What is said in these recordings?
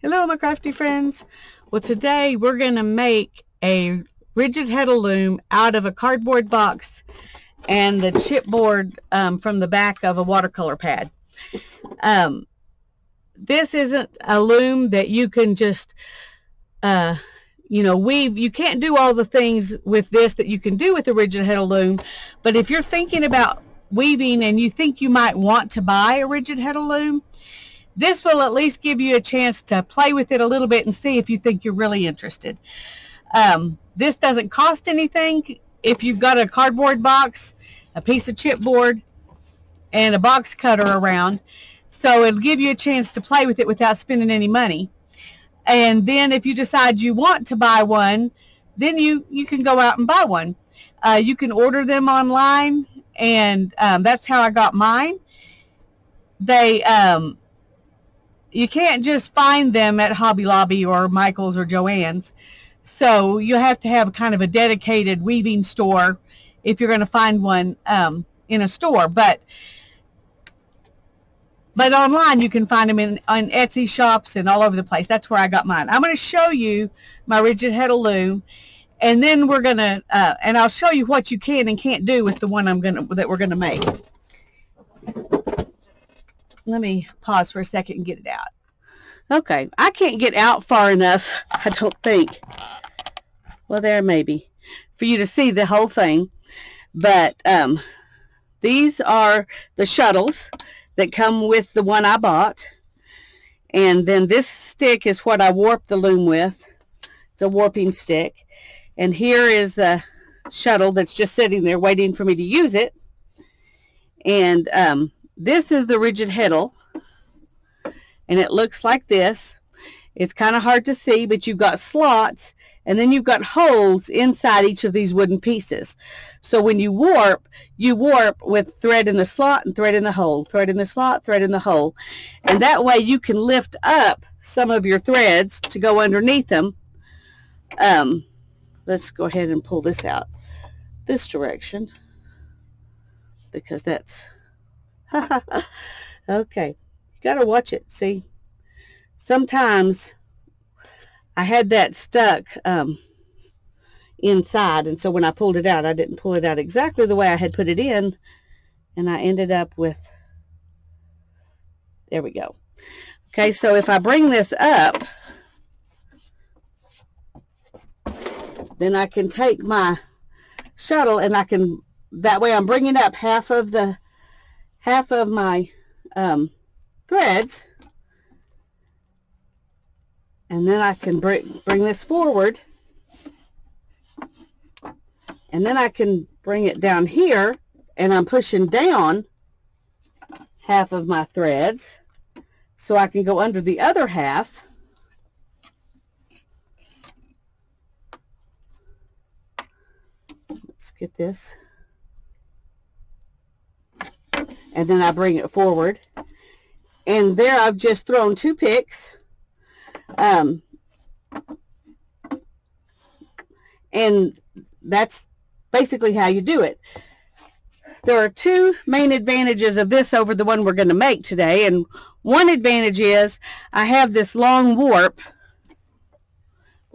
Hello, my crafty friends. Well, today we're going to make a rigid heddle loom out of a cardboard box and the chipboard from the back of a watercolor pad. This isn't a loom that you can just, weave. You can't do all the things with this that you can do with a rigid heddle loom, but if you're thinking about weaving and you think you might want to buy a rigid heddle loom, this will at least give you a chance to play with it a little bit and see if you think you're really interested. This doesn't cost anything. If you've got a cardboard box, a piece of chipboard, and a box cutter around, so it'll give you a chance to play with it without spending any money. And then if you decide you want to buy one, then you can go out and buy one. You can order them online, and that's how I got mine. You can't just find them at Hobby Lobby or Michael's or Joann's. So you have to have kind of a dedicated weaving store if you're going to find one in a store. But online you can find them on Etsy shops and all over the place. That's where I got mine. I'm going to show you my rigid heddle loom, and then we're going to and I'll show you what you can and can't do with the one that we're going to make. Let me pause for a second and get it out. Okay, I can't get out far enough, I don't think. Well, there maybe, for you to see the whole thing. But these are the shuttles that come with the one I bought. And then this stick is what I warped the loom with. It's a warping stick. And here is the shuttle that's just sitting there waiting for me to use it. And this is the rigid heddle, and it looks like this. It's kind of hard to see, but you've got slots, and then you've got holes inside each of these wooden pieces. So when you warp with thread in the slot and thread in the hole, thread in the slot, thread in the hole. And that way you can lift up some of your threads to go underneath them. Let's go ahead and pull this out this direction, because that's okay, you got to watch it. See, sometimes I had that stuck inside, and so when I pulled it out, I didn't pull it out exactly the way I had put it in, and I ended up with, there we go. Okay, so if I bring this up, then I can take my shuttle, and I can, that way I'm bringing up half of my threads, and then I can bring this forward, and then I can bring it down here, and I'm pushing down half of my threads so I can go under the other half. Let's get this. And then I bring it forward, and there I've just thrown two picks, and that's basically how you do it. There are two main advantages of this over the one we're going to make today, and one advantage is I have this long warp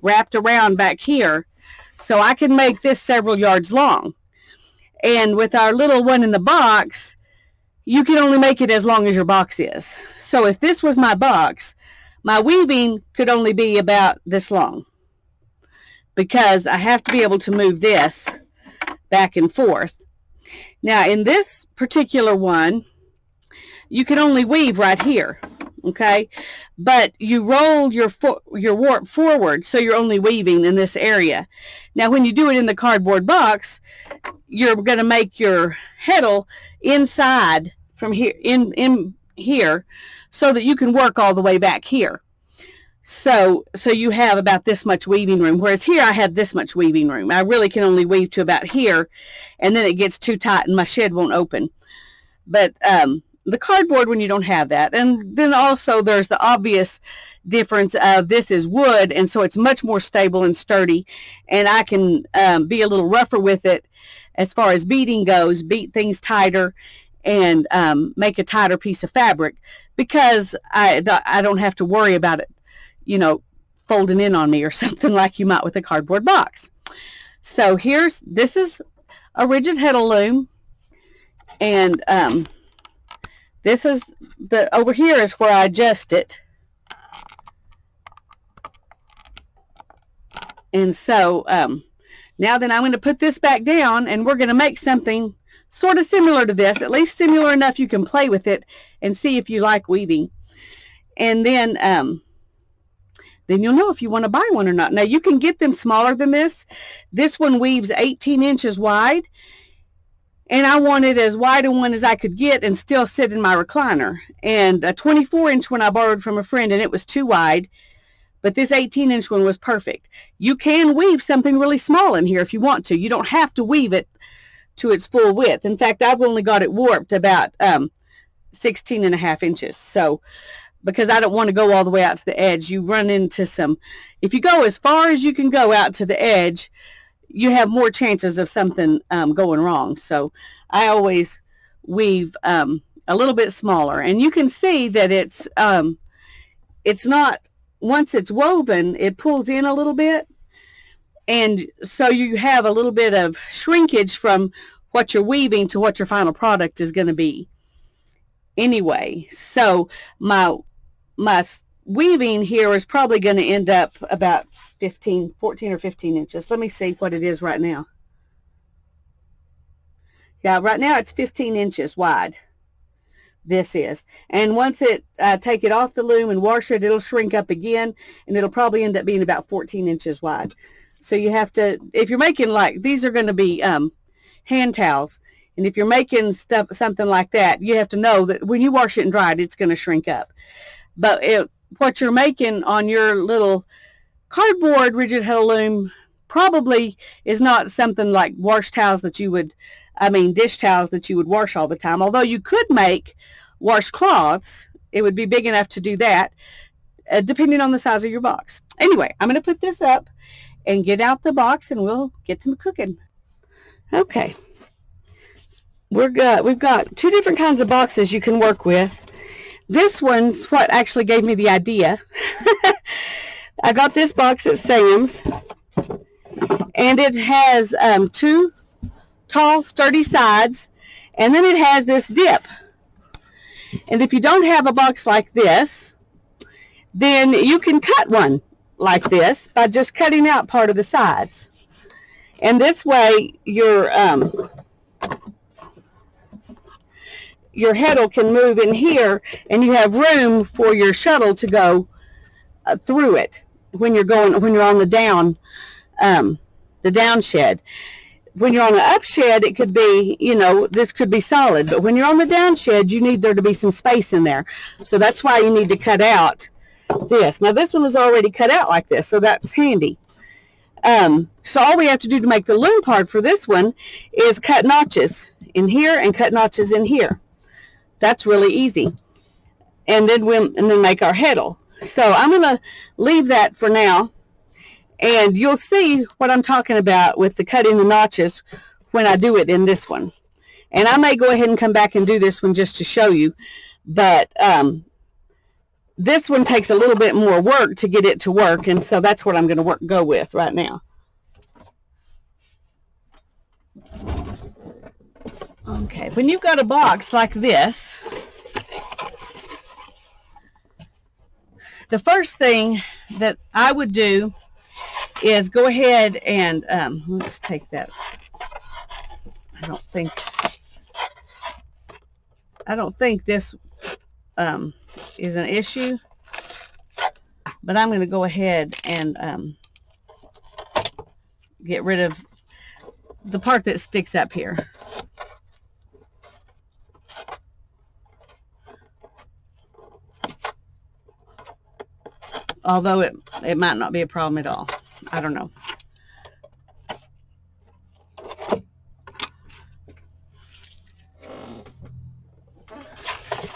wrapped around back here, so I can make this several yards long. And with our little one in the box, you can only make it as long as your box is. So if this was my box, my weaving could only be about this long, because I have to be able to move this back and forth. Now in this particular one, you can only weave right here, okay? But you roll your warp forward, so you're only weaving in this area. Now when you do it in the cardboard box, you're going to make your heddle inside from here, in here, so that you can work all the way back here. So you have about this much weaving room, whereas here I have this much weaving room. I really can only weave to about here, and then it gets too tight and my shed won't open. But the cardboard, when you don't have that, and then also there's the obvious difference of this is wood, and so it's much more stable and sturdy, and I can be a little rougher with it as far as beating goes, beat things tighter, and make a tighter piece of fabric, because I don't have to worry about it you know, folding in on me or something like you might with a cardboard box. So this is a Rigid Heddle Loom, and this is over here is where I adjust it. And so now then I'm going to put this back down, and we're going to make something sort of similar to this, at least similar enough you can play with it and see if you like weaving. And then you'll know if you want to buy one or not. Now you can get them smaller than this. This one weaves 18 inches wide, and I wanted as wide a one as I could get and still sit in my recliner. And a 24-inch one I borrowed from a friend, and it was too wide. But this 18-inch one was perfect. You can weave something really small in here if you want to. You don't have to weave it to its full width. In fact, I've only got it warped about 16.5 inches. So, because I don't want to go all the way out to the edge, you run into some, if you go as far as you can go out to the edge, you have more chances of something going wrong. So I always weave a little bit smaller. And you can see that it's not, once it's woven, it pulls in a little bit. And so you have a little bit of shrinkage from what you're weaving to what your final product is going to be. Anyway, so my weaving here is probably going to end up about 14 or 15 inches. Let me see what it is right now. Yeah, right now it's 15 inches wide. This is. And once take it off the loom and wash it, it'll shrink up again, and it'll probably end up being about 14 inches wide. So you have to, if you're making like, these are going to be hand towels, and if you're making something like that, you have to know that when you wash it and dry it, it's going to shrink up. But what you're making on your little cardboard Rigid Heddle Loom probably is not something like dish towels that you would wash all the time. Although you could make washcloths, it would be big enough to do that, depending on the size of your box. Anyway, I'm going to put this up and get out the box, and we'll get to cooking. Okay, we've got two different kinds of boxes you can work with. This one's what actually gave me the idea. I got this box at Sam's, and it has two tall, sturdy sides, and then it has this dip. And if you don't have a box like this, then you can cut one like this by just cutting out part of the sides. And this way your heddle can move in here, and you have room for your shuttle to go through it when you're on the down shed. When you're on the up shed, it could be, this could be solid, but when you're on the down shed, you need there to be some space in there. So that's why you need to cut out this. Now this one was already cut out like this, so that's handy. So all we have to do to make the loom part for this one is cut notches in here and cut notches in here. That's really easy. And then make our heddle. So I'm going to leave that for now. And you'll see what I'm talking about with the cutting the notches when I do it in this one. And I may go ahead and come back and do this one just to show you. But this one takes a little bit more work to get it to work. And so that's what I'm going to go with right now. Okay, when you've got a box like this, the first thing that I would do is go ahead and let's take that. I don't think this is an issue, but I'm going to go ahead and get rid of the part that sticks up here. Although it might not be a problem at all. I don't know.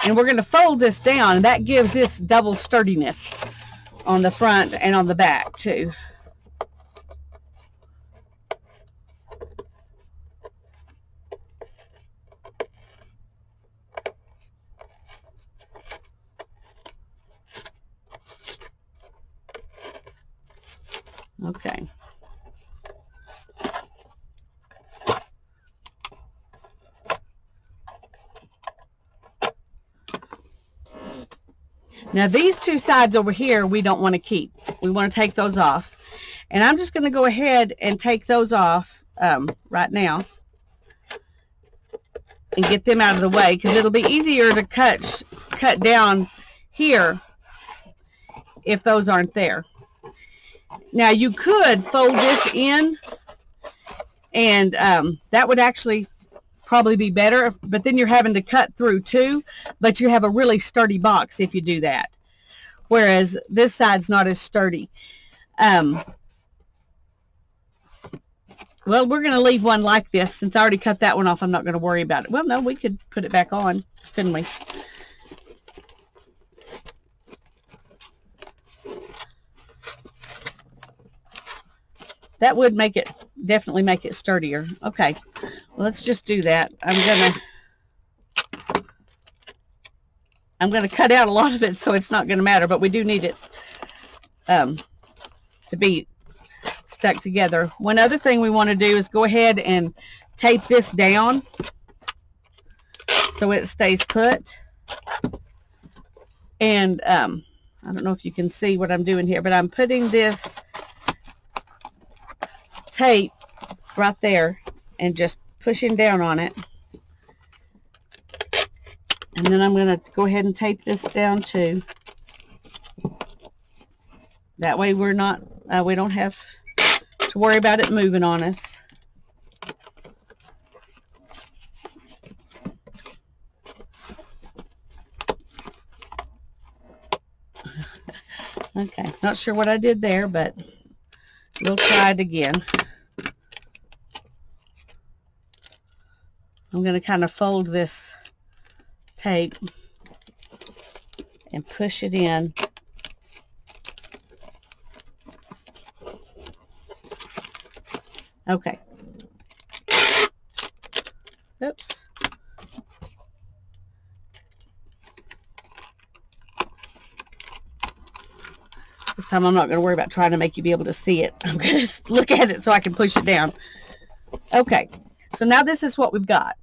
And we're going to fold this down, and that gives this double sturdiness on the front and on the back too. Okay. Now these two sides over here we don't want to keep. We want to take those off. And I'm just going to go ahead and take those off right now and get them out of the way, because it'll be easier to cut down here if those aren't there. Now you could fold this in, and that would actually probably be better, but then you're having to cut through too, but you have a really sturdy box if you do that, whereas this side's not as sturdy. Well, we're going to leave one like this. Since I already cut that one off, I'm not going to worry about it. Well, no, we could put it back on, couldn't we? That would make it, definitely make it sturdier. Okay, well, let's just do that. I'm gonna cut out a lot of it, so it's not gonna matter, but we do need it to be stuck together. One other thing we want to do is go ahead and tape this down so it stays put. And I don't know if you can see what I'm doing here, but I'm putting this tape right there and just pushing down on it. And then I'm going to go ahead and tape this down too. That way we're not, we don't have to worry about it moving on us. Okay, not sure what I did there, but we'll try it again. I'm going to kind of fold this tape and push it in. Okay. Oops. This time I'm not going to worry about trying to make you be able to see it. I'm going to look at it so I can push it down. Okay. So now this is what we've got.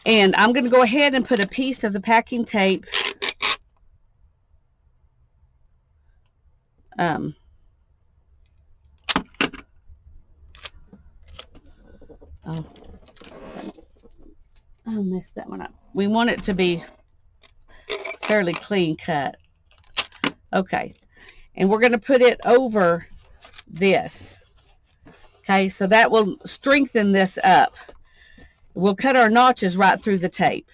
And I'm going to go ahead and put a piece of the packing tape I messed that one up. We want it to be fairly clean cut. Okay. And we're going to put it over this. Okay, so that will strengthen this up. We'll cut our notches right through the tape.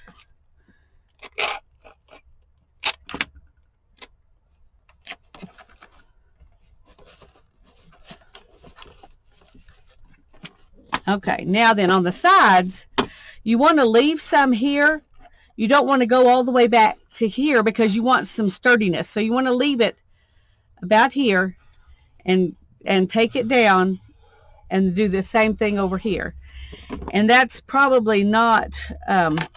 Okay, now then on the sides, you want to leave some here. You don't want to go all the way back to here because you want some sturdiness. So you want to leave it about here and take it down and do the same thing over here. And that's probably not the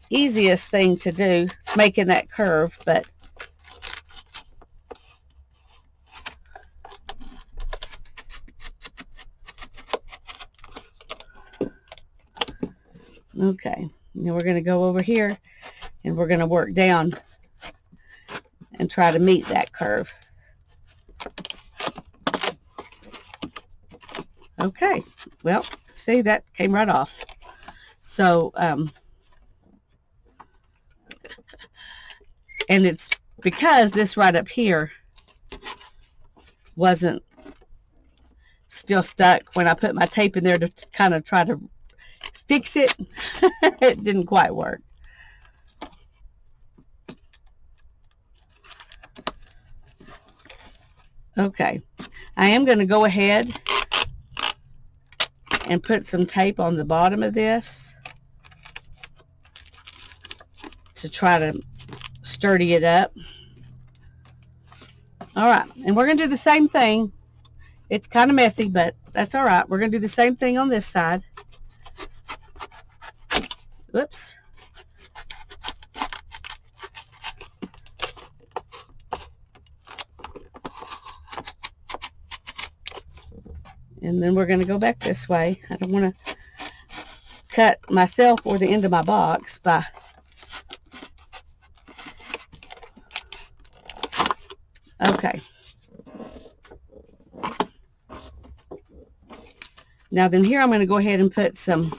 easiest thing to do, making that curve, but okay. Now we're going to go over here and we're going to work down and try to meet that curve. Okay, well, see, that came right off. So, and it's because this right up here wasn't still stuck when I put my tape in there to kind of try to fix it. It didn't quite work. Okay, I am going to go ahead and put some tape on the bottom of this to try to sturdy it up. All right, and we're going to do the same thing. It's kind of messy, but that's all right. We're going to do the same thing on this side. Whoops. And then we're going to go back this way. I don't want to cut myself or the end of my box by... Okay. Now then here I'm going to go ahead and put some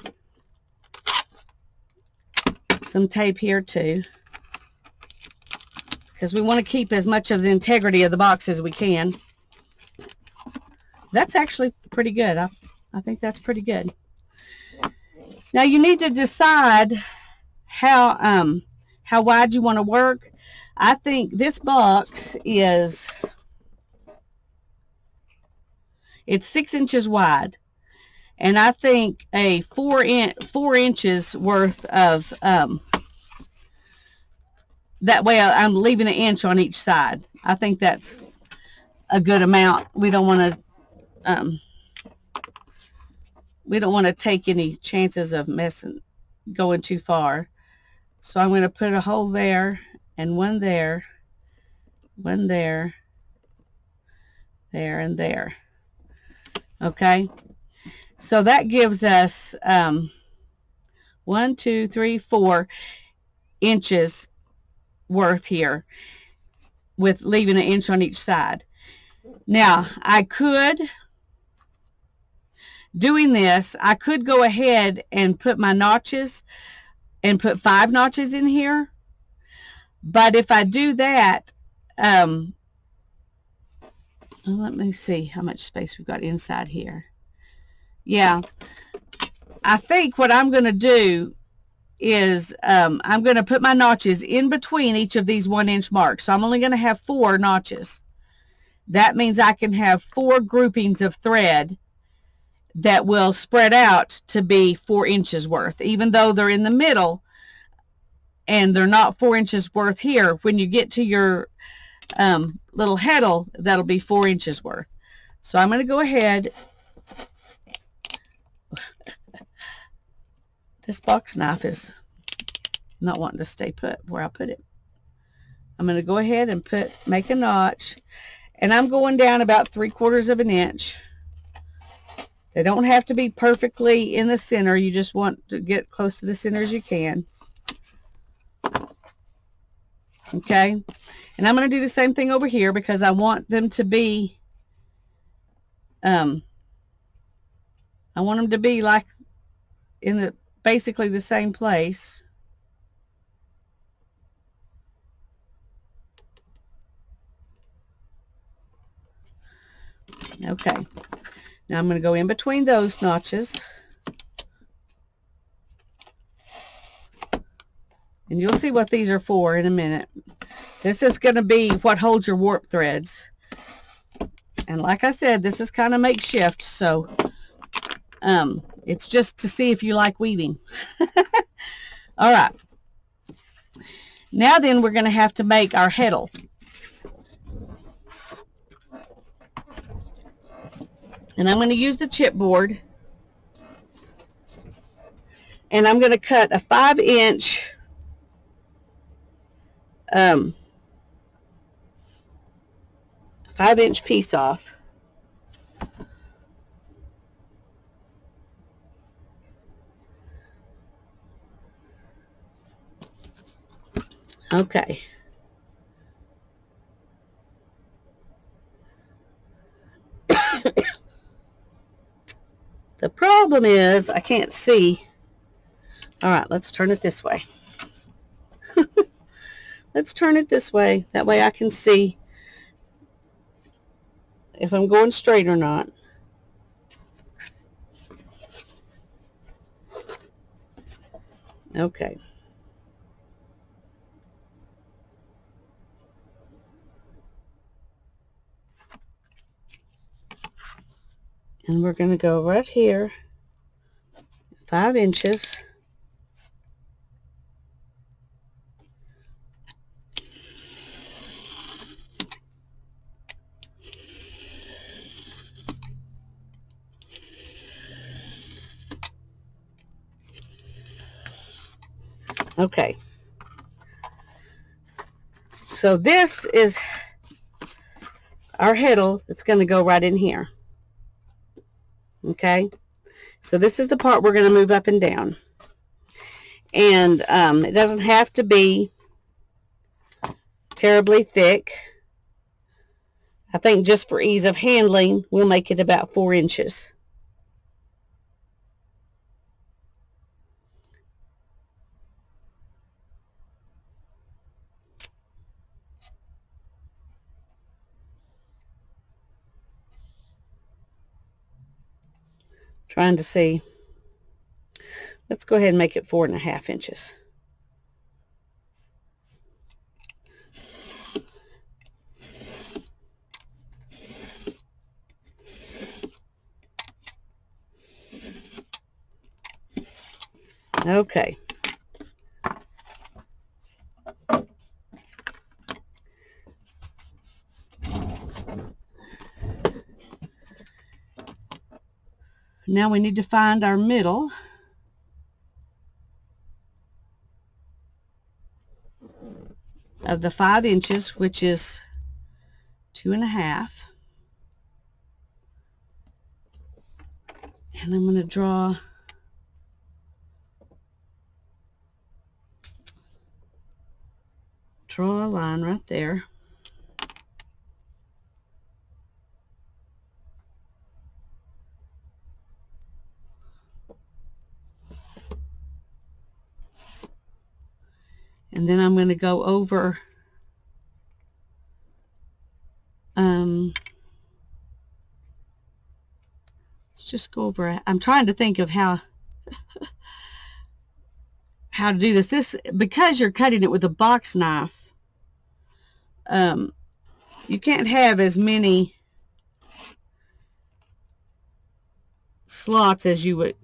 tape here too, because we want to keep as much of the integrity of the box as we can. That's actually pretty good. I think that's pretty good. Now you need to decide how wide you want to work. I think this box it's 6 inches wide, and I think a 4 inches worth of that way I'm leaving an inch on each side. I think that's a good amount. We don't want to take any chances of going too far. So I'm going to put a hole there, and one there, one there, there, and there. Okay, so that gives us 1, 2, 3, 4 inches worth here, with leaving an inch on each side. Now I could, doing this, I could go ahead and put my notches and put 5 notches in here, but if I do that, let me see how much space we've got inside here. Yeah, I think what I'm going to do is I'm going to put my notches in between each of these 1 inch marks. So I'm only going to have 4 notches. That means I can have 4 groupings of thread that will spread out to be 4 inches worth, even though they're in the middle and they're not 4 inches worth here. When you get to your little heddle, that'll be 4 inches worth. So I'm going to go ahead. This box knife is not wanting to stay put where I put it. I'm going to go ahead and make a notch, and I'm going down about 3/4 of an inch. They don't have to be perfectly in the center. You just want to get close to the center as you can. Okay, and I'm going to do the same thing over here because I want them to be like in the basically the same place. Okay, now I'm going to go in between those notches, and you'll see what these are for in a minute. This is going to be what holds your warp threads, and like I said, this is kind of makeshift, so it's just to see if you like weaving. All right, now then we're going to have to make our heddle. And I'm going to use the chipboard, and I'm going to cut a 5-inch piece off. Okay. The problem is I can't see. All right, let's turn it this way. Let's turn it this way. That way I can see if I'm going straight or not. Okay. And we're going to go right here, 5 inches. Okay. So this is our heddle that's going to go right in here. Okay, so this is the part we're going to move up and down. And it doesn't have to be terribly thick. I think just for ease of handling, we'll make it about 4 inches. Trying to see. Let's go ahead and make it 4.5 inches. Okay. Now we need to find our middle. Of the 5 inches, which is 2.5. And I'm going to draw a line right there. And then I'm going to go over let's just go over. I'm trying to think of how to do this. This, because you're cutting it with a box knife, you can't have as many slots as you would,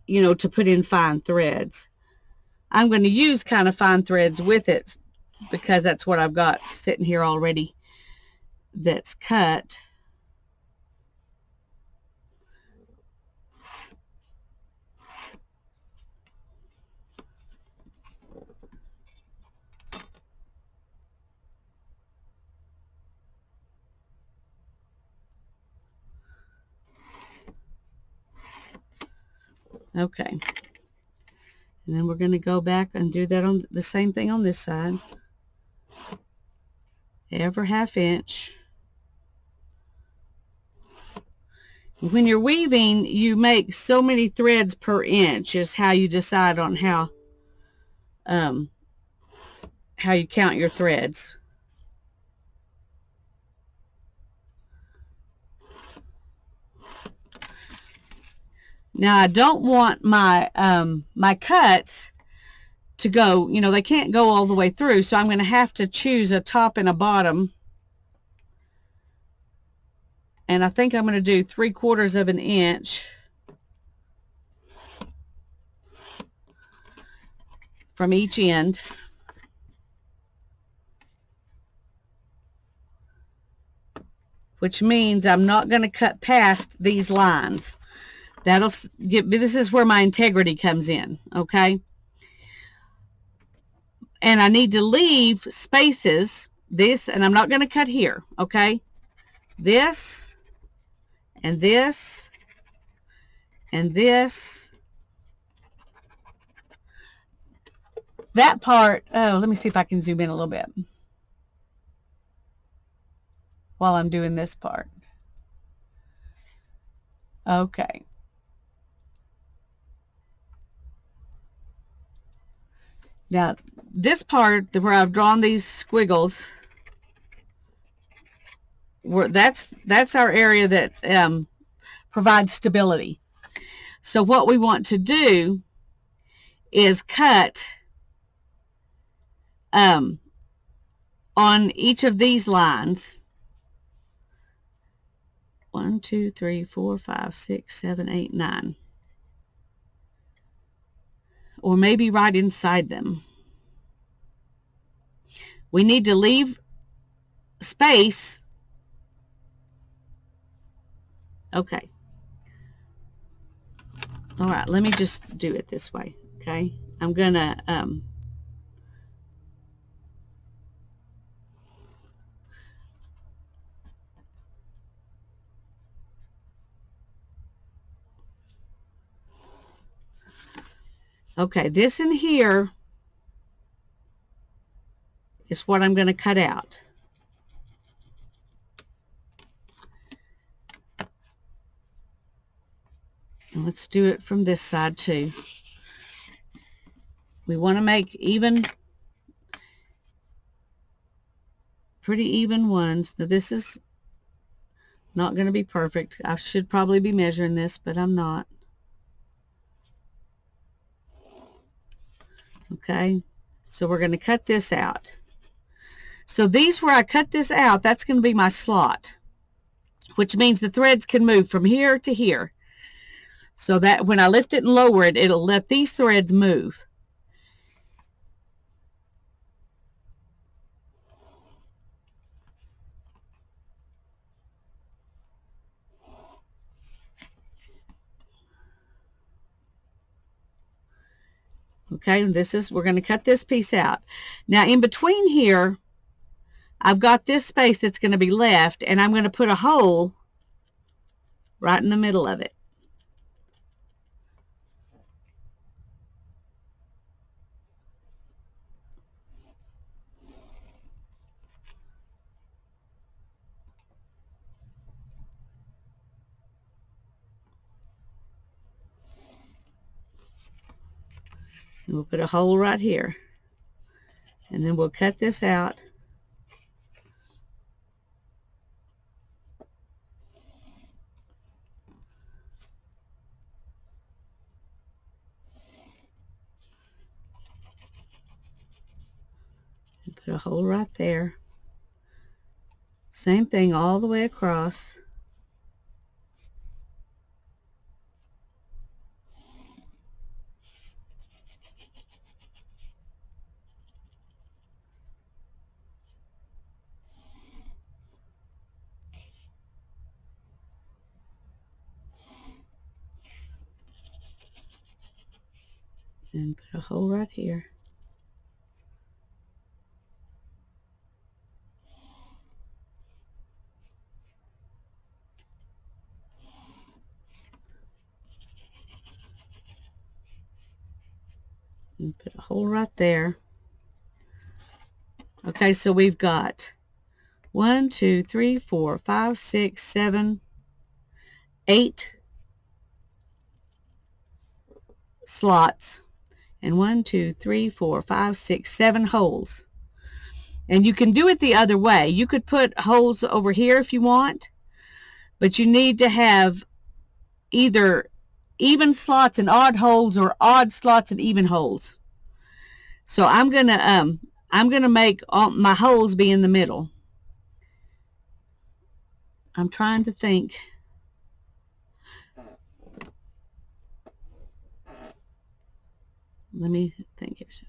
to put in fine threads. I'm going to use kind of fine threads with it because that's what I've got sitting here already that's cut. Okay. And then we're going to go back and do that on the same thing on this side. Every 1/2 inch. When you're weaving, you make so many threads per inch is how you decide on how you count your threads. Now I don't want my my cuts to go, they can't go all the way through, so I'm going to have to choose a top and a bottom. And I think I'm going to do 3/4 of an inch from each end. Which means I'm not going to cut past these lines. That'll give me, this is where my integrity comes in, okay? And I need to leave spaces, this, and I'm not going to cut here, okay? This, and this, and this. That part, oh, let me see if I can zoom in a little bit while I'm doing this part. Okay. Now, this part where I've drawn these squiggles, that's our area that provides stability. So what we want to do is cut on each of these lines. 1, 2, 3, 4, 5, 6, 7, 8, 9. Or maybe right inside them. We need to leave space. Okay. All right, let me just do it this way, okay? I'm going to Okay, this in here is what I'm going to cut out. And let's do it from this side too. We want to make even, pretty even ones. Now this is not going to be perfect. I should probably be measuring this, but I'm not. Okay, so we're going to cut this out. So these where I cut this out, that's going to be my slot, which means the threads can move from here to here. So that when I lift it and lower it, it'll let these threads move. Okay, this is, we're going to cut this piece out. Now in between here, I've got this space that's going to be left, and I'm going to put a hole right in the middle of it. And we'll put a hole right here. And then we'll cut this out. And put a hole right there. Same thing all the way across. And put a hole right here. And put a hole right there. Okay, so we've got 1, 2, 3, 4, 5, 6, 7, 8 slots, and 1, 2, 3, 4, 5, 6, 7 holes. And you can do it the other way. You could put holes over here if you want, but you need to have either even slots and odd holes or odd slots and even holes. So I'm gonna make all my holes be in the middle. I'm trying to think. Let me think here. 2,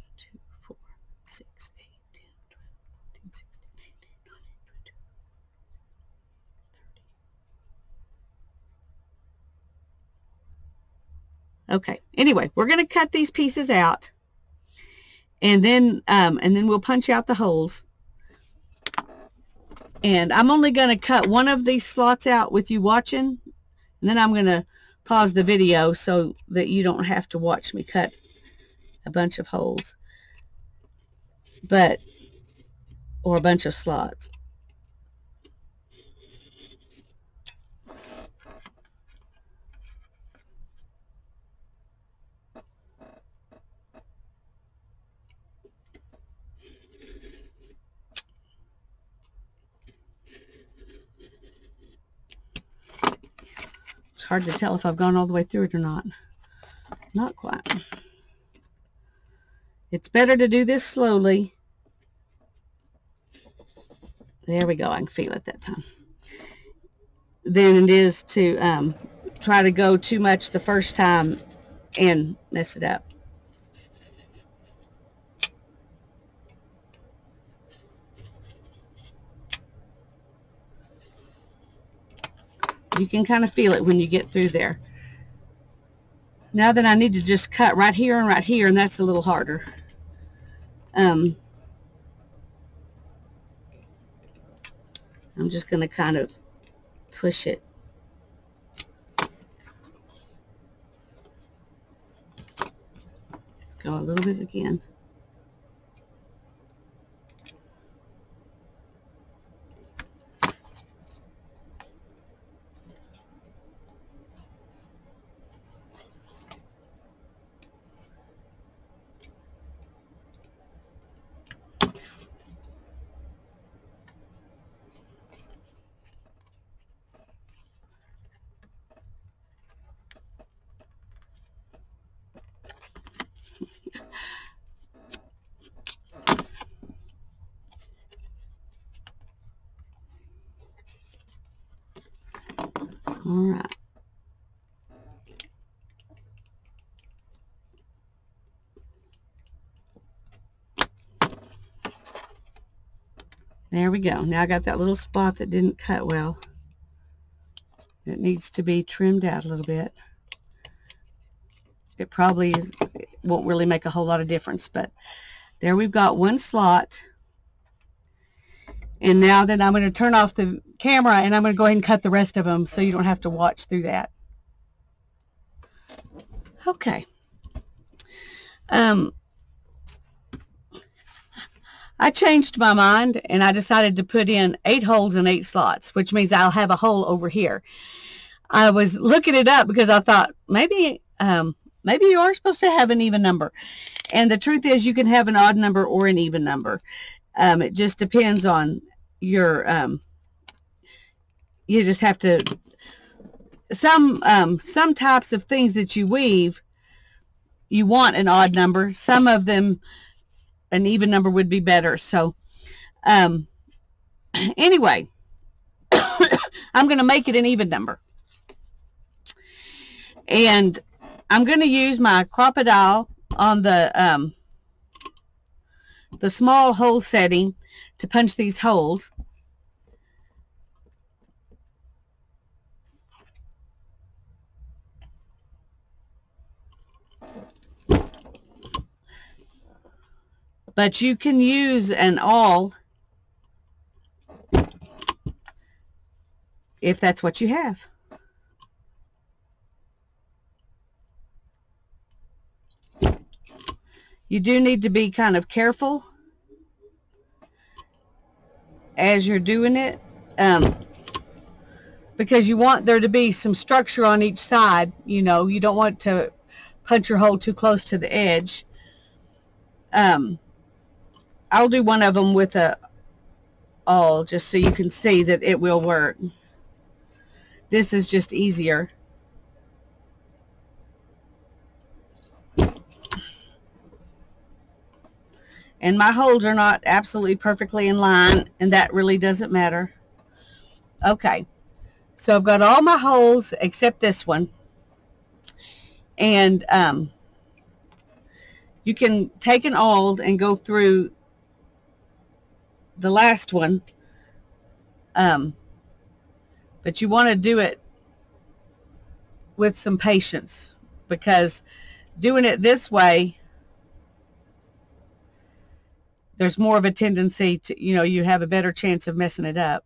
4, 6, 8, 10, 12, 14, 16, 18, 19, 20, 30. Okay. Anyway, we're going to cut these pieces out, and then we'll punch out the holes. And I'm only going to cut one of these slots out with you watching, and then I'm going to pause the video so that you don't have to watch me cut a bunch of holes, or a bunch of slots. It's hard to tell if I've gone all the way through it or not. Not quite. It's better to do this slowly. There we go. I can feel it that time. Than it is to try to go too much the first time and mess it up. You can kind of feel it when you get through there. Now that I need to just cut right here, and that's a little harder. I'm just going to kind of push it. go a little bit again. All right. There we go. Now I got that little spot that didn't cut well. It needs to be trimmed out a little bit. It probably won't really make a whole lot of difference, but there we've got one slot. And now then I'm going to turn off the camera and I'm going to go ahead and cut the rest of them so you don't have to watch through that. Okay. I changed my mind and I decided to put in 8 holes and 8 slots, which means I'll have a hole over here. I was looking it up because I thought maybe you are supposed to have an even number. And the truth is you can have an odd number or an even number. It just depends on your, you just have to, some types of things that you weave, you want an odd number. Some of them, an even number would be better. So, anyway, I'm going to make it an even number. And I'm going to use my crocodile on the small hole setting to punch these holes. But you can use an awl if that's what you have. You do need to be kind of careful as you're doing it, because you want there to be some structure on each side. You know, you don't want to punch your hole too close to the edge. I'll do one of them with a awl just so you can see that it will work. This is just easier. And my holes are not absolutely perfectly in line, and that really doesn't matter. Okay, so I've got all my holes except this one. And you can take an awl and go through the last one. But you want to do it with some patience, because doing it this way, there's more of a tendency to, you know, you have a better chance of messing it up.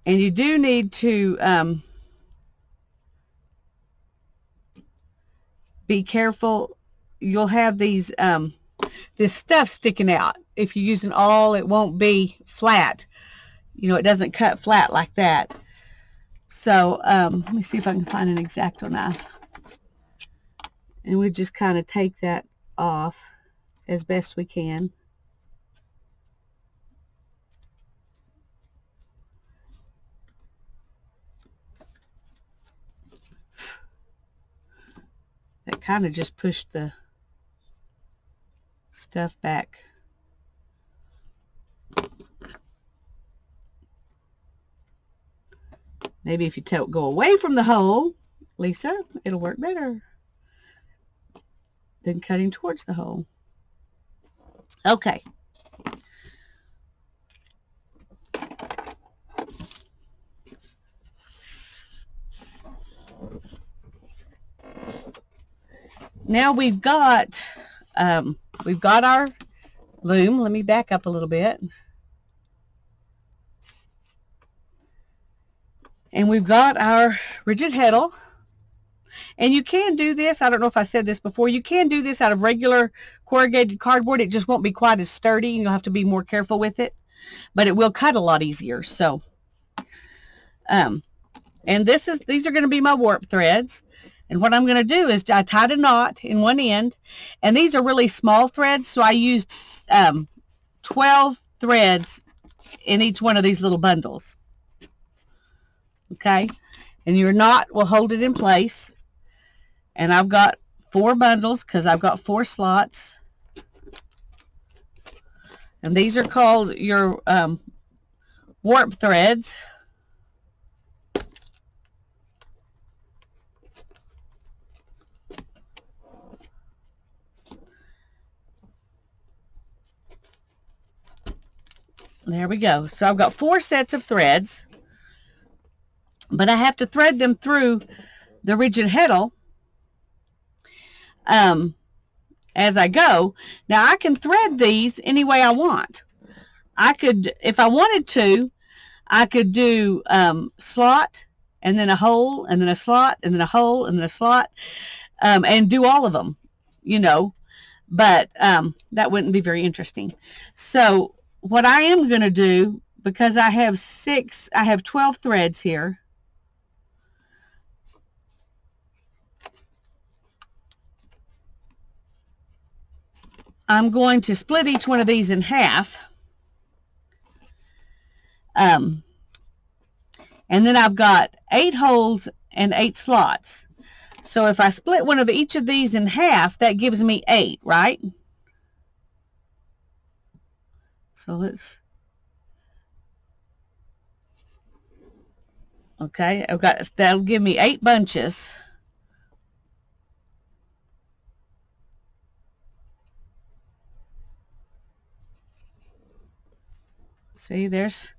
And you do need to be careful. You'll have these this stuff sticking out. If you use an awl, it won't be flat. You know, it doesn't cut flat like that. So let me see if I can find an X-Acto knife. And we just kind of take that off as best we can. That kind of just pushed the stuff back. Maybe if you go away from the hole, Lisa, it'll work better than cutting towards the hole. Okay. Now we've got our loom. Let me back up a little bit. And we've got our rigid heddle. And you can do this, I don't know if I said this before, you can do this out of regular corrugated cardboard. It just won't be quite as sturdy, and you'll have to be more careful with it. But it will cut a lot easier. So, and these are going to be my warp threads. And what I'm going to do is I tied a knot in one end. And these are really small threads, so I used 12 threads in each one of these little bundles. Okay? And your knot will hold it in place. And I've got 4 bundles because I've got 4 slots. And these are called your warp threads. There we go. So I've got 4 sets of threads, but I have to thread them through the rigid heddle as I go. Now I can thread these any way I want. I could, if I wanted to, I could do slot and then a hole and then a slot and then a hole and then a slot, and do all of them, you know, but that wouldn't be very interesting. So what I am going to do, because I have 12 threads here, I'm going to split each one of these in half. And then I've got 8 holes and 8 slots. So if I split one of each of these in half, that gives me 8, right? So okay, that'll give me 8 bunches. See, there's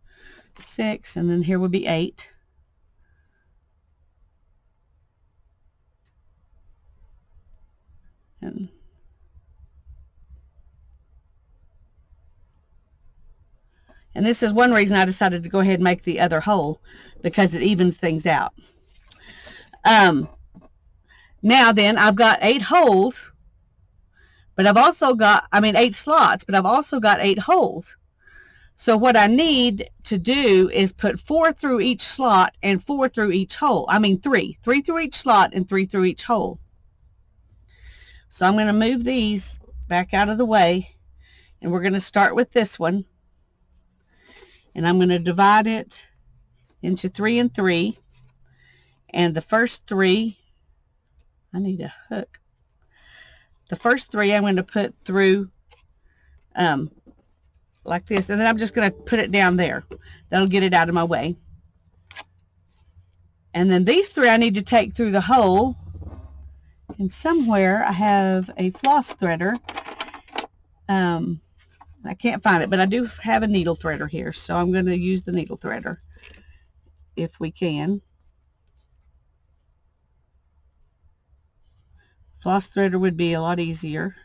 6, and then here would be 8. And this is one reason I decided to go ahead and make the other hole, because it evens things out. Now then, I've got 8 holes, but I've also got, 8 slots, but I've also got 8 holes. So what I need to do is put 4 through each slot and 4 through each hole. 3. 3 through each slot and 3 through each hole. So I'm going to move these back out of the way, and we're going to start with this one. And I'm going to divide it into 3 and 3. And the first 3, I need a hook. The first 3 I'm going to put through like this. And then I'm just going to put it down there. That'll get it out of my way. And then these 3 I need to take through the hole. And somewhere I have a floss threader. I can't find it, but I do have a needle threader here, so I'm going to use the needle threader if we can. Floss threader would be a lot easier.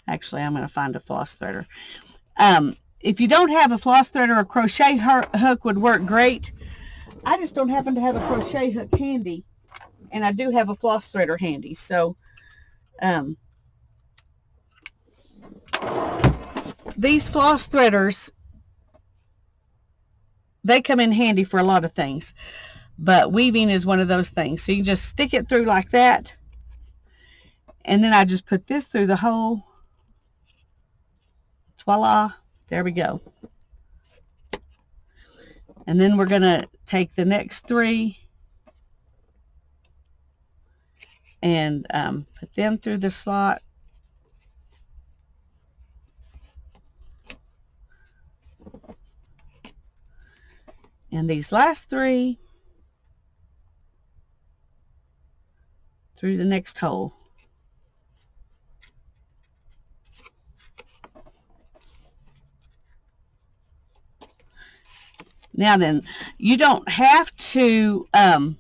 Actually, I'm going to find a floss threader. If you don't have a floss threader, a crochet hook would work great. I just don't happen to have a crochet hook handy, and I do have a floss threader handy, so these floss threaders, they come in handy for a lot of things, but weaving is one of those things. So you just stick it through like that, and then I just put this through the hole. Voila, there we go. And then we're going to take the next 3 and put them through the slot. And these last 3 through the next hole. Now then, you don't have to go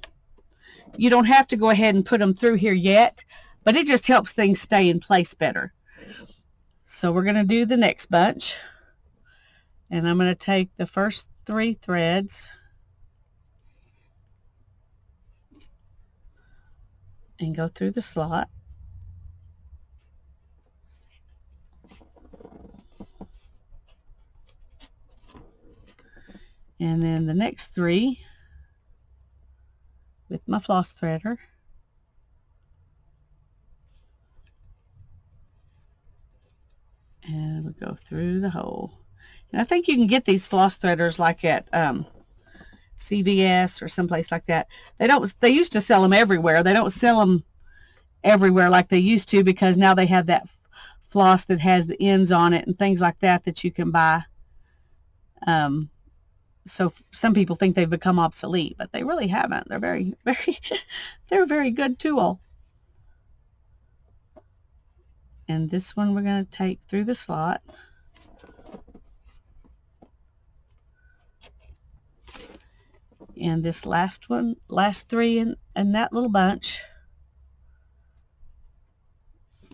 ahead and put them through here yet, but it just helps things stay in place better. So we're going to do the next bunch. And I'm going to take the first 3 threads and go through the slot. And then the next 3 with my floss threader. And we go through the hole. And I think you can get these floss threaders like at CVS or someplace like that. They used to sell them everywhere. They don't sell them everywhere like they used to, because now they have that floss that has the ends on it and things like that that you can buy. So some people think they've become obsolete, but they really haven't. They're very they're a very good tool. And this one we're going to take through the slot. And this last 3 in that little bunch,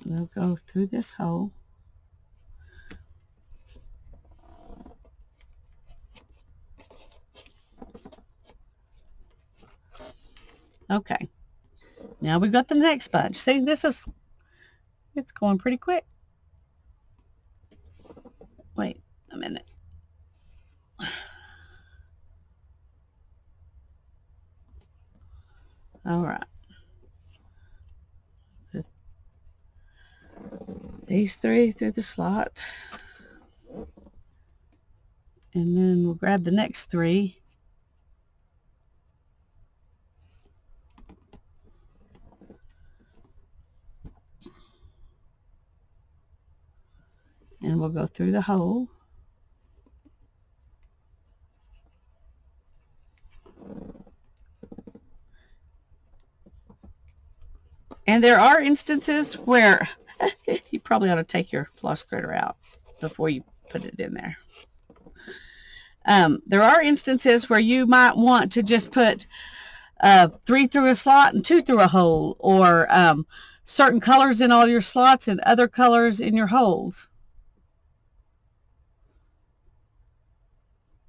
we'll go through this hole. Okay, now we've got the next bunch. See, it's going pretty quick. Wait a minute. All right. These 3 through the slot. And then we'll grab the next 3. And we'll go through the hole. And there are instances where you probably ought to take your floss threader out before you put it in there. There are instances where you might want to just put 3 through a slot and 2 through a hole, or certain colors in all your slots and other colors in your holes.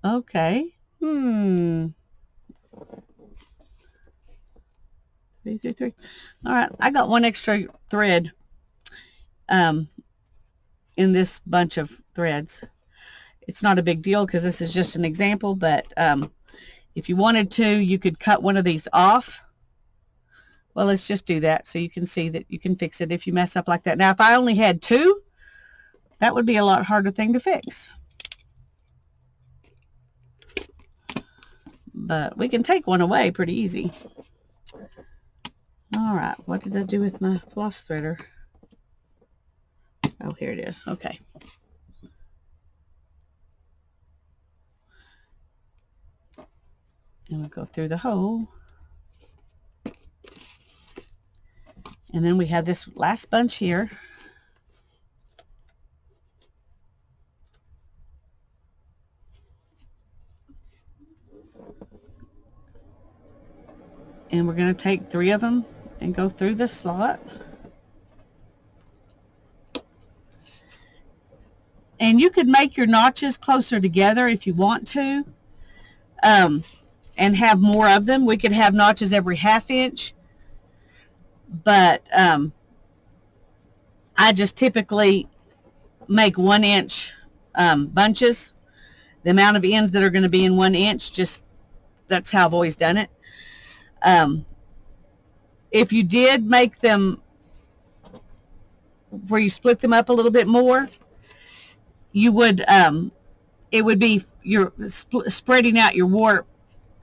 Okay. 3 through 3. All right, I got 1 extra thread in this bunch of threads. It's not a big deal because this is just an example, but if you wanted to, you could cut one of these off. Well, let's just do that so you can see that you can fix it if you mess up like that. Now, if I only had 2, that would be a lot harder thing to fix. But we can take one away pretty easy. All right, what did I do with my floss threader? Oh, here it is. Okay. And we'll go through the hole. And then we have this last bunch here. And we're going to take 3 of them and go through the slot. And you could make your notches closer together if you want to, and have more of them. We could have notches every 1/2 inch, but I just typically make 1 inch bunches. The amount of ends that are going to be in 1 inch, just that's how I've always done it. If you did make them where you split them up a little bit more, you would it would be your spreading out your warp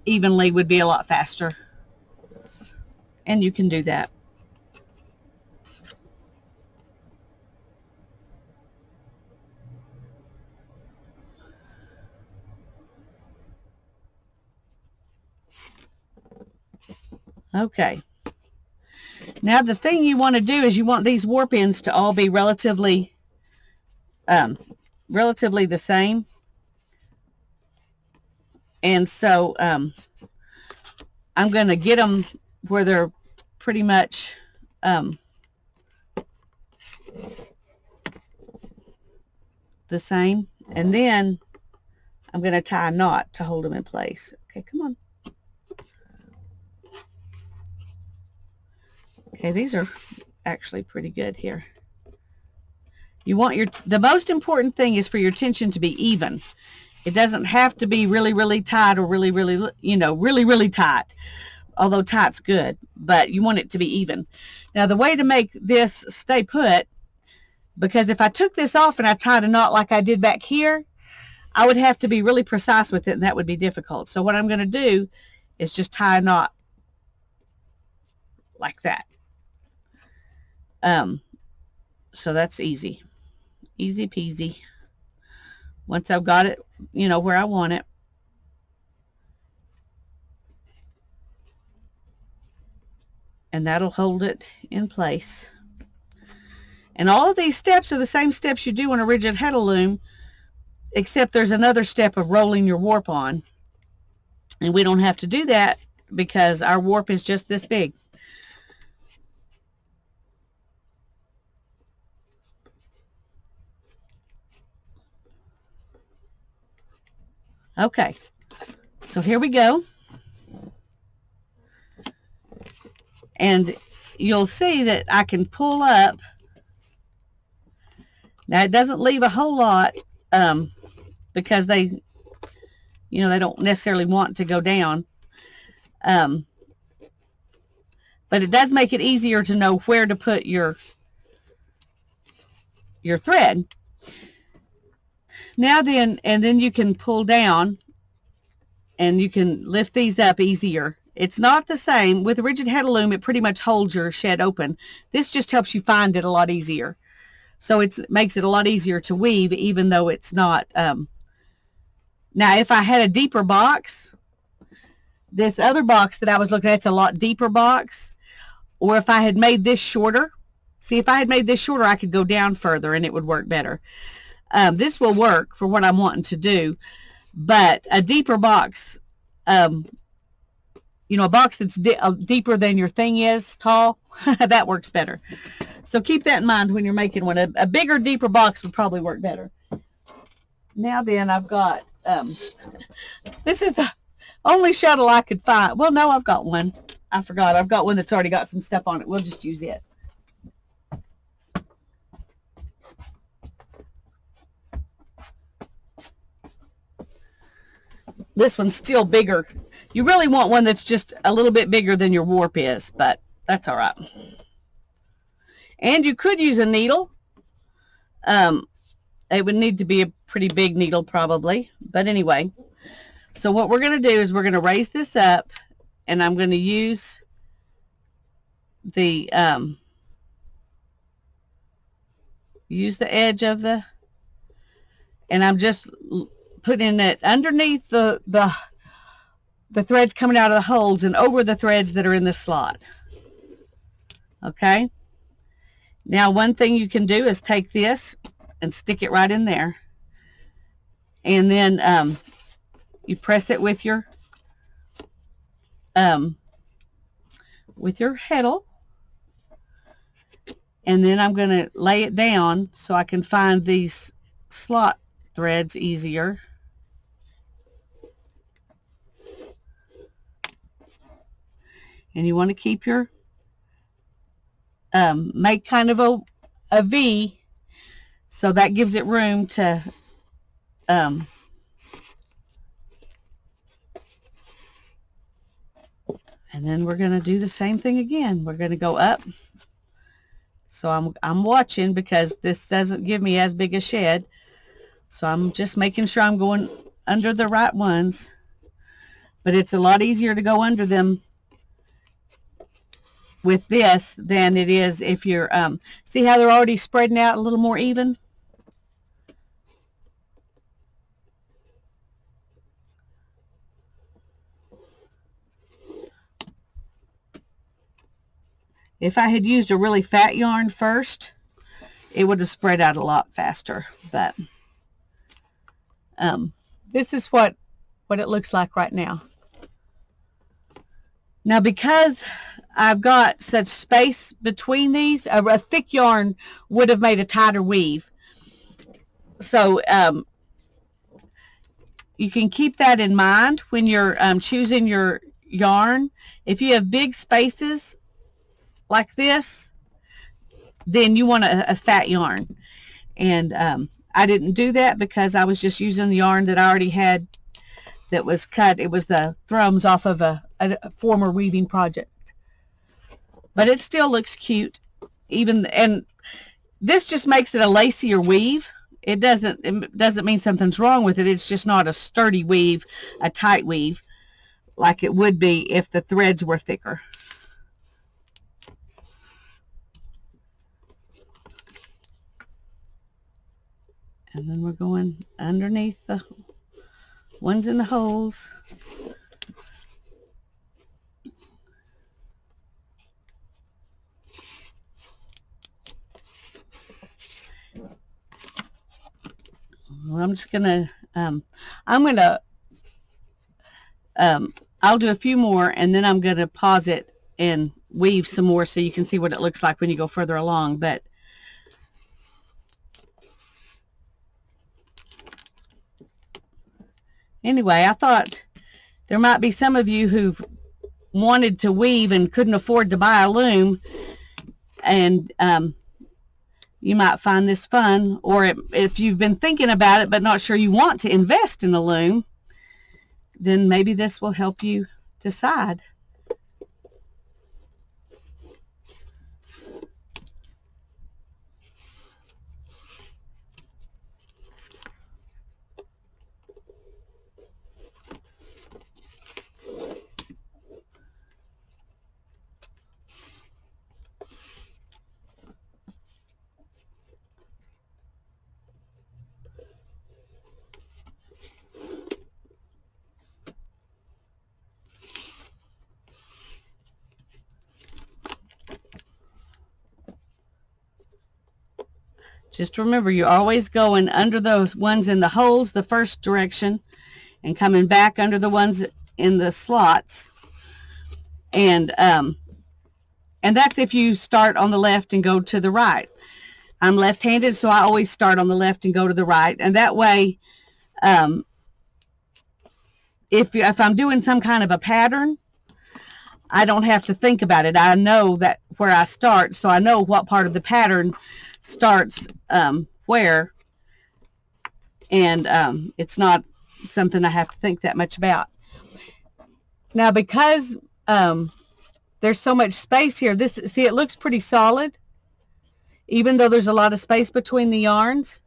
evenly would be a lot faster, and you can do that. Okay. Now the thing you want to do is you want these warp ends to all be relatively the same. And so I'm going to get them where they're pretty much the same. And then I'm going to tie a knot to hold them in place. Okay, come on. Okay, these are actually pretty good here. You want the most important thing is for your tension to be even. It doesn't have to be really, really tight or really, really, really tight. Although tight's good, but you want it to be even. Now, the way to make this stay put, because if I took this off and I tied a knot like I did back here, I would have to be really precise with it, and that would be difficult. So what I'm going to do is just tie a knot like that. So that's easy. Easy peasy. Once I've got it, where I want it. And that'll hold it in place. And all of these steps are the same steps you do on a rigid heddle loom, except there's another step of rolling your warp on. And we don't have to do that because our warp is just this big. Okay, so here we go. And you'll see that I can pull up. Now, it doesn't leave a whole lot because they don't necessarily want to go down. But it does make it easier to know where to put your thread. Now then, and then you can pull down and you can lift these up easier. It's not the same. With a rigid heddle loom, it pretty much holds your shed open. This just helps you find it a lot easier. So it makes it a lot easier to weave, even though it's not. Now, if I had a deeper box, this other box that I was looking at, it's a lot deeper box. Or if I had made this shorter, see, if I had made this shorter, I could go down further and it would work better. This will work for what I'm wanting to do, but a deeper box, a box that's deeper than your thing is tall, that works better. So keep that in mind when you're making one. A bigger, deeper box would probably work better. Now then, I've got, this is the only shuttle I could find. Well, no, I've got one. I forgot. I've got one that's already got some stuff on it. We'll just use it. This one's still bigger. You really want one that's just a little bit bigger than your warp is, but that's all right. And you could use a needle. It would need to be a pretty big needle probably. But anyway, so what we're going to do is we're going to raise this up, and I'm going to use the edge of the, and I'm just putting it underneath the threads coming out of the holes and over the threads that are in the slot. Okay. Now, one thing you can do is take this and stick it right in there. And then you press it with your heddle. And then I'm going to lay it down so I can find these slot threads easier. And you want to keep your, make kind of a V, so that gives it room to, and then we're going to do the same thing again. We're going to go up. So I'm watching because this doesn't give me as big a shed. So I'm just making sure I'm going under the right ones. But it's a lot easier to go under them with this than it is if you're, see how they're already spreading out a little more even? If I had used a really fat yarn first, it would have spread out a lot faster. But this is what it looks like right now. Now, because I've got such space between these, a thick yarn would have made a tighter weave. So you can keep that in mind when you're choosing your yarn. If you have big spaces like this, then you want a fat yarn. And I didn't do that because I was just using the yarn that I already had that was cut. It was the thrums off of a former weaving project. But it still looks cute. And this just makes it a lacier weave. It doesn't mean something's wrong with it. It's just not a sturdy weave, a tight weave, like it would be if the threads were thicker. And then we're going underneath the ones in the holes. Well, I'm just gonna I'll do a few more, and then I'm gonna pause it and weave some more so you can see what it looks like when you go further along. But anyway, I thought there might be some of you who wanted to weave and couldn't afford to buy a loom, and you might find this fun. Or if you've been thinking about it but not sure you want to invest in a loom, then maybe this will help you decide. Just remember, you're always going under those ones in the holes the first direction and coming back under the ones in the slots. And that's if you start on the left and go to the right. I'm left-handed, so I always start on the left and go to the right. And that way, if I'm doing some kind of a pattern, I don't have to think about it. I know that where I start, so I know what part of the pattern starts where, and it's not something I have to think that much about. Now, because there's so much space here, see, it looks pretty solid, even though there's a lot of space between the yarns.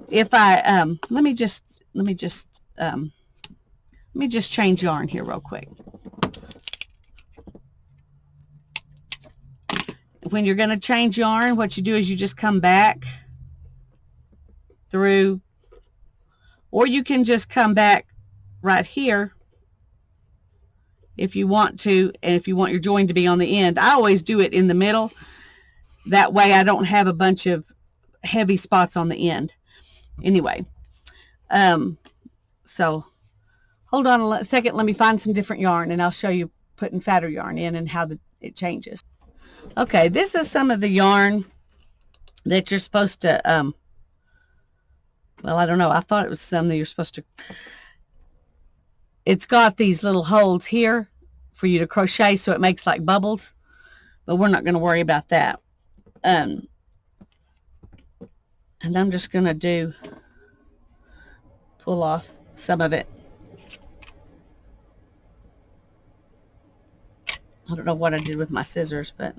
If I let me just change yarn here real quick. When you're going to change yarn, what you do is you just come back through, or you can just come back right here if you want to, and if you want your join to be on the end. I always do it in the middle. That way I don't have a bunch of heavy spots on the end. Anyway, so hold on a second. Let me find some different yarn, and I'll show you putting fatter yarn in and how it changes. Okay, this is some of the yarn that you're supposed to, well, I don't know. I thought it was some that you're supposed to, it's got these little holes here for you to crochet so it makes like bubbles, but we're not going to worry about that. And I'm just going to pull off some of it. I don't know what I did with my scissors, but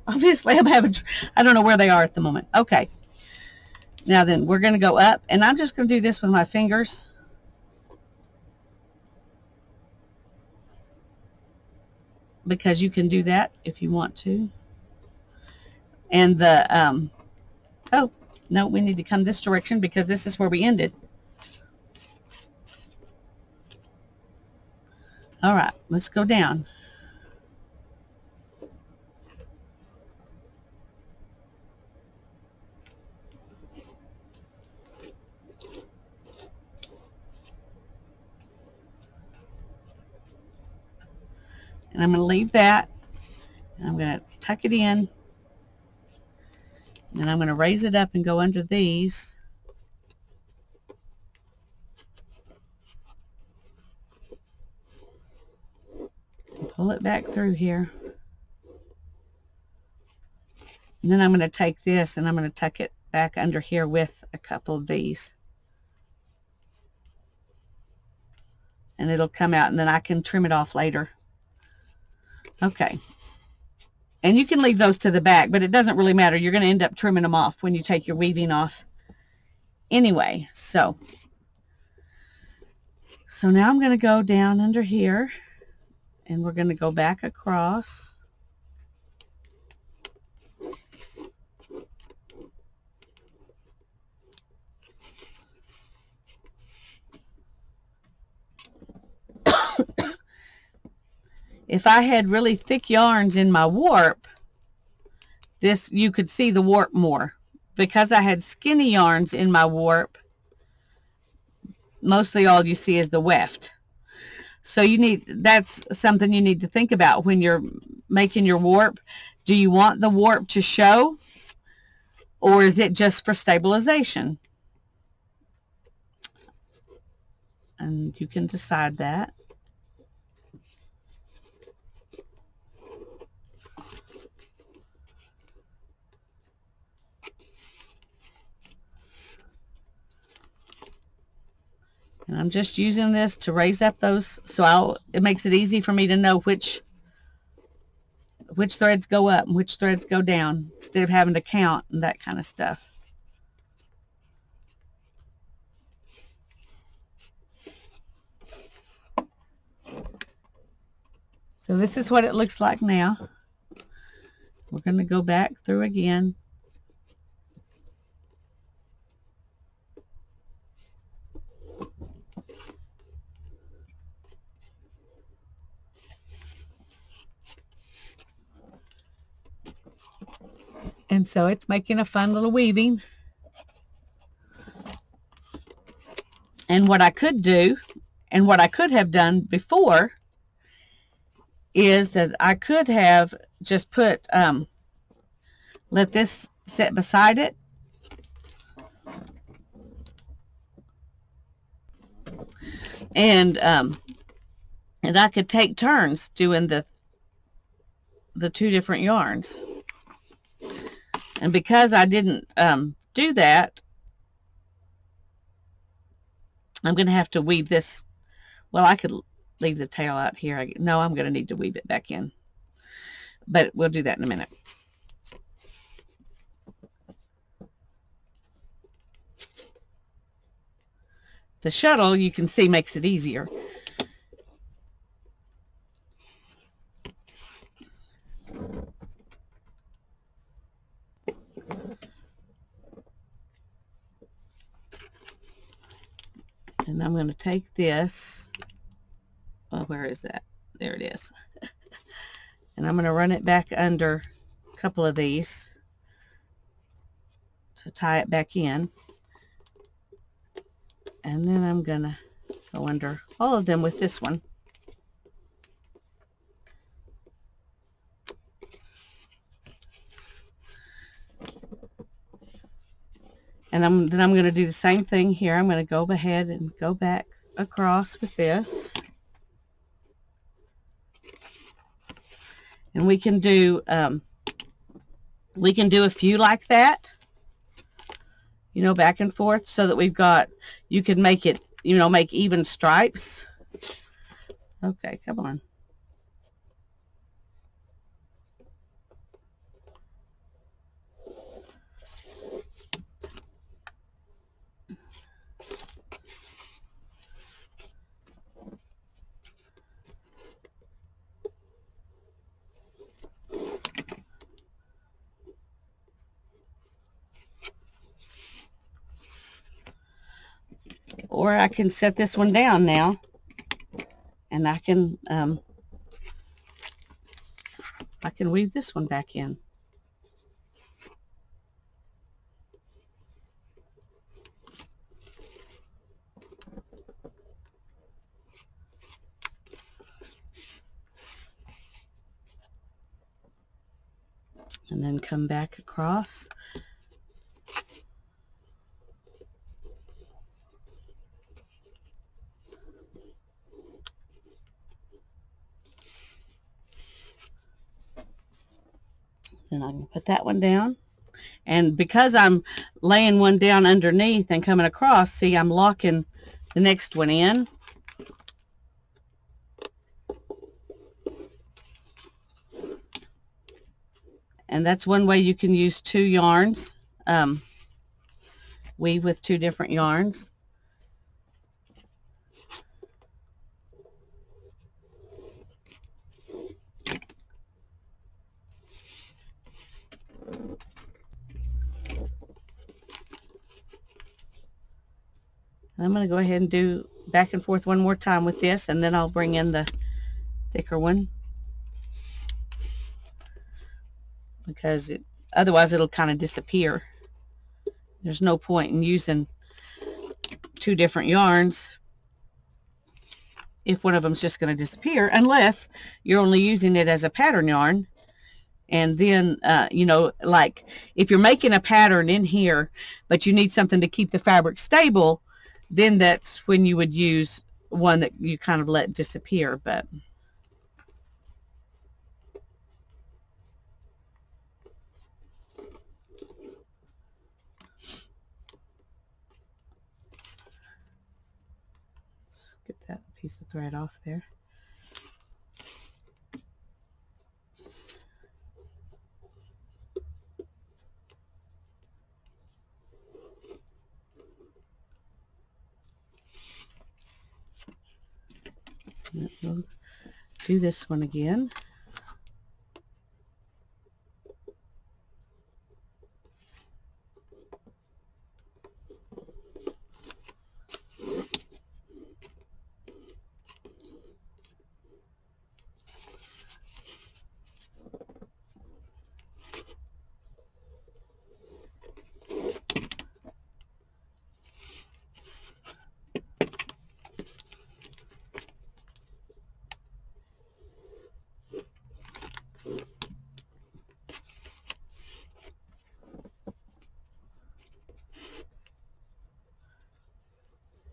obviously I don't know where they are at the moment. Okay. Now then, we're going to go up, and I'm just going to do this with my fingers. Because you can do that if you want to. And the, oh, no, we need to come this direction because this is where we ended. All right, let's go down. And I'm going to leave that, and I'm going to tuck it in, and I'm going to raise it up and go under these. pull it back through here. And then I'm going to take this and I'm going to tuck it back under here with a couple of these. And it'll come out, and then I can trim it off later. Okay. And you can leave those to the back, but it doesn't really matter. You're going to end up trimming them off when you take your weaving off. Anyway, so now I'm going to go down under here, and we're going to go back across. If I had really thick yarns in my warp, you could see the warp more. Because I had skinny yarns in my warp, mostly all you see is the weft. So that's something you need to think about when you're making your warp. Do you want the warp to show, or is it just for stabilization? And you can decide that. And I'm just using this to raise up those, so it makes it easy for me to know which threads go up and which threads go down, instead of having to count and that kind of stuff. So this is what it looks like now. We're going to go back through again. And so it's making a fun little weaving. And what I could do, and what I could have done before, is that I could have just put, let this sit beside it. And I could take turns doing the two different yarns. And because I didn't do that, I'm going to have to weave this. Well, I could leave the tail out here. No, I'm going to need to weave it back in. But we'll do that in a minute. The shuttle, you can see, makes it easier. And I'm going to take this. Well, where is that? There it is. And I'm going to run it back under a couple of these to tie it back in. And then I'm going to go under all of them with this one. And then I'm going to do the same thing here. I'm going to go ahead and go back across with this. And we can do a few like that, you know, back and forth, so that we've got, you can make it, you know, make even stripes. Okay, come on. Or I can set this one down now, and I can weave this one back in. And then come back across. Then I can put that one down. And because I'm laying one down underneath and coming across, see, I'm locking the next one in. And that's one way you can use two yarns, weave with two different yarns. I'm going to go ahead and do back and forth one more time with this, and then I'll bring in the thicker one, because otherwise it'll kind of disappear. There's no point in using two different yarns if one of them's just going to disappear, unless you're only using it as a pattern yarn. And then, you know, like if you're making a pattern in here, but you need something to keep the fabric stable, then that's when you would use one that you kind of let disappear. But let's get that piece of thread off there. We'll do this one again.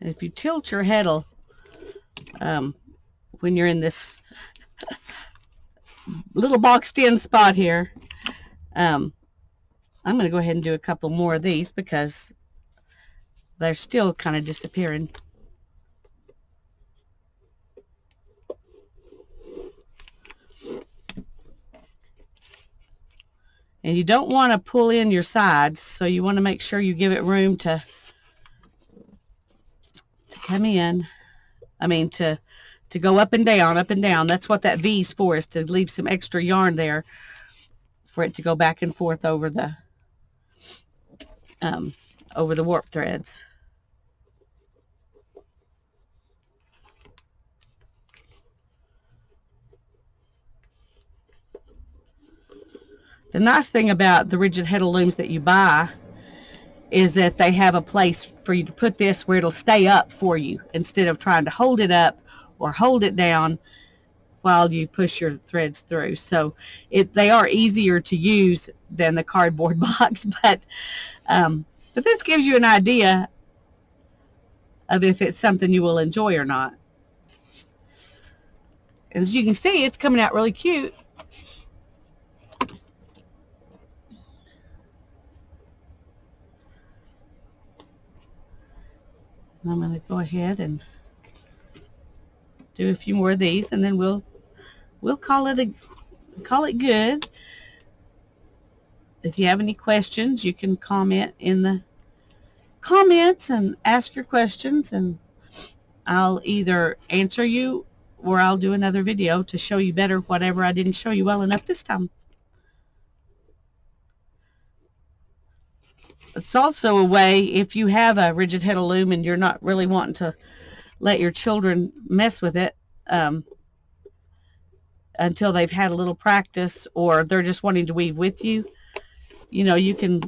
And if you tilt your heddle when you're in this little boxed in spot here, I'm going to go ahead and do a couple more of these because they're still kind of disappearing. And you don't want to pull in your sides, so you want to make sure you give it room to come in. I mean, to go up and down, up and down. That's what that V's for, is to leave some extra yarn there for it to go back and forth over the warp threads. The nice thing about the Rigid Heddle looms that you buy is that they have a place for you to put this where it'll stay up for you, instead of trying to hold it up or hold it down while you push your threads through. So they are easier to use than the cardboard box, but this gives you an idea of if it's something you will enjoy or not. As you can see, it's coming out really cute. I'm going to go ahead and do a few more of these, and then we'll call it good. If you have any questions, you can comment in the comments and ask your questions, and I'll either answer you or I'll do another video to show you better whatever I didn't show you well enough this time. It's also a way, if you have a Rigid Heddle loom and you're not really wanting to let your children mess with it until they've had a little practice, or they're just wanting to weave with you, you know, you can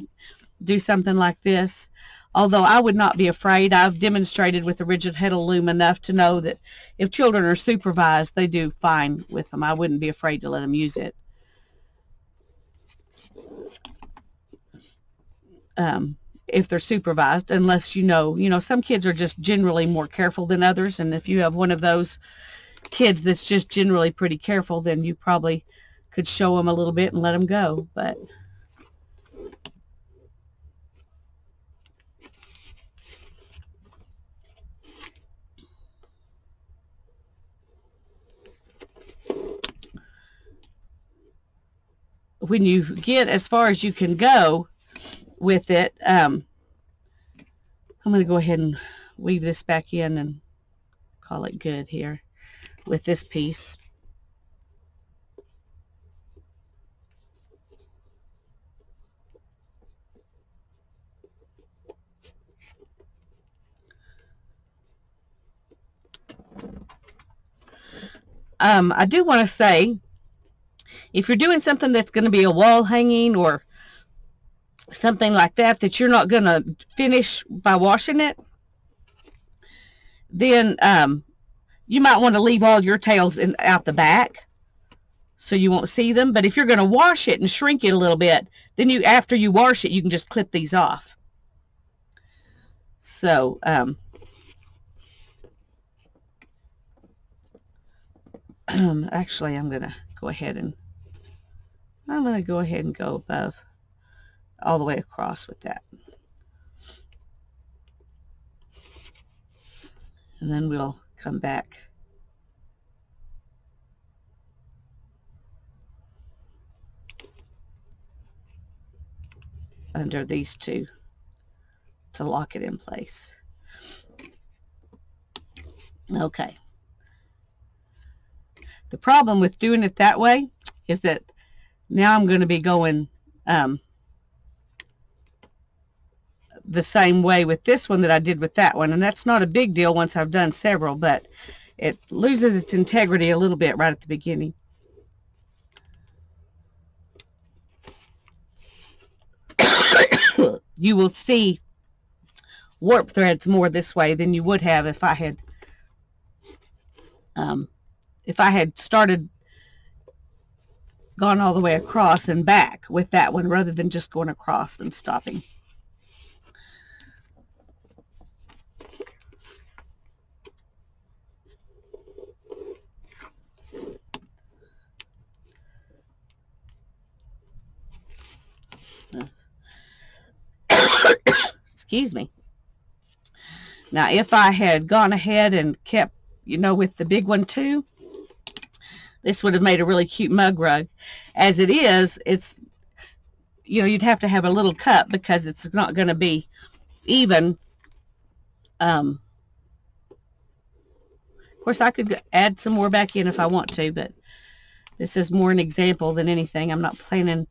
do something like this. Although I would not be afraid. I've demonstrated with the Rigid Heddle loom enough to know that if children are supervised, they do fine with them. I wouldn't be afraid to let them use it. If they're supervised, unless you know, some kids are just generally more careful than others, and if you have one of those kids that's just generally pretty careful, then you probably could show them a little bit and let them go, but when you get as far as you can go with it, I'm going to go ahead and weave this back in and call it good here with this piece. I do want to say, if you're doing something that's going to be a wall hanging or something like that, that you're not going to finish by washing it, then you might want to leave all your tails out the back so you won't see them. But if you're going to wash it and shrink it a little bit, then after you wash it, you can just clip these off. So actually, I'm going to go ahead and go above all the way across with that. And then we'll come back under these two to lock it in place. Okay. The problem with doing it that way is that now I'm going to be going the same way with this one that I did with that one, and that's not a big deal once I've done several, but it loses its integrity a little bit right at the beginning. You will see warp threads more this way than you would have if I had gone all the way across and back with that one rather than just going across and stopping. Excuse me. Now, if I had gone ahead and kept, with the big one too, this would have made a really cute mug rug. As it is, it's, you'd have to have a little cut because it's not going to be even. Of course, I could add some more back in if I want to, but this is more an example than anything. I'm not planning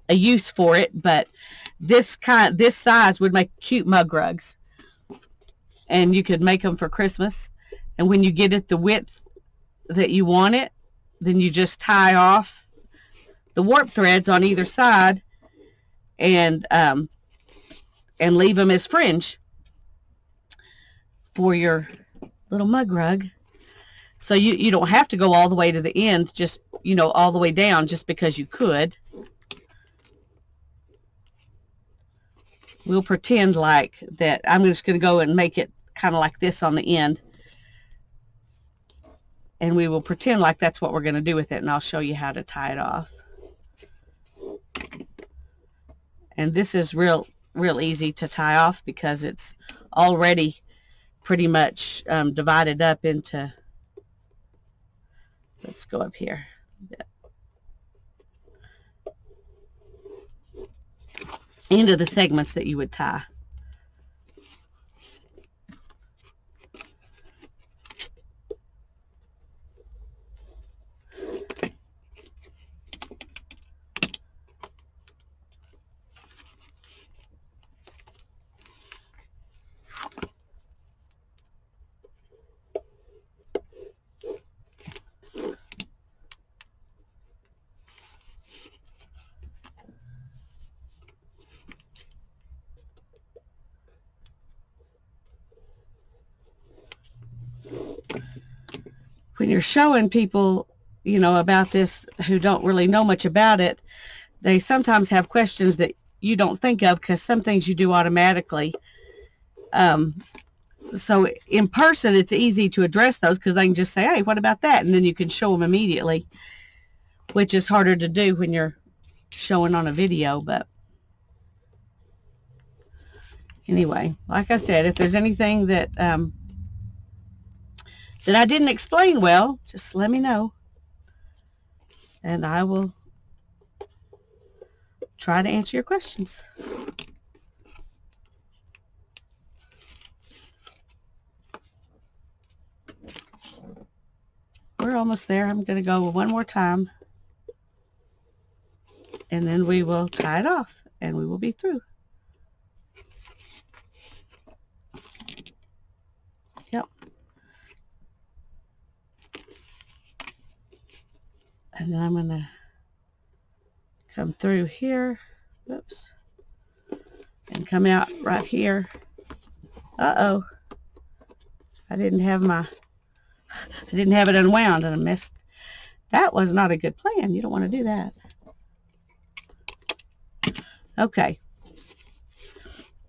a use for it, but this size would make cute mug rugs, and you could make them for Christmas. And when you get it the width that you want it, then you just tie off the warp threads on either side and leave them as fringe for your little mug rug. So you don't have to go all the way to the end, just all the way down just because you could. We'll pretend like that. I'm just going to go and make it kind of like this on the end. And we will pretend like that's what we're going to do with it. And I'll show you how to tie it off. And this is real easy to tie off because it's already pretty much divided up into, let's go up here. Into the segments that you would tie. When you're showing people, about this who don't really know much about it, they sometimes have questions that you don't think of because some things you do automatically. So in person, it's easy to address those because they can just say, hey, what about that? And then you can show them immediately. which is harder to do when you're showing on a video. But anyway, like I said, if there's anything that that I didn't explain well, just let me know, and I will try to answer your questions. We're almost there. I'm going to go one more time, and then we will tie it off, and we will be through. Yep. And then I'm going to come through here. Oops. And come out right here. Uh-oh. I didn't have it unwound, and I missed. That was not a good plan. You don't want to do that. Okay.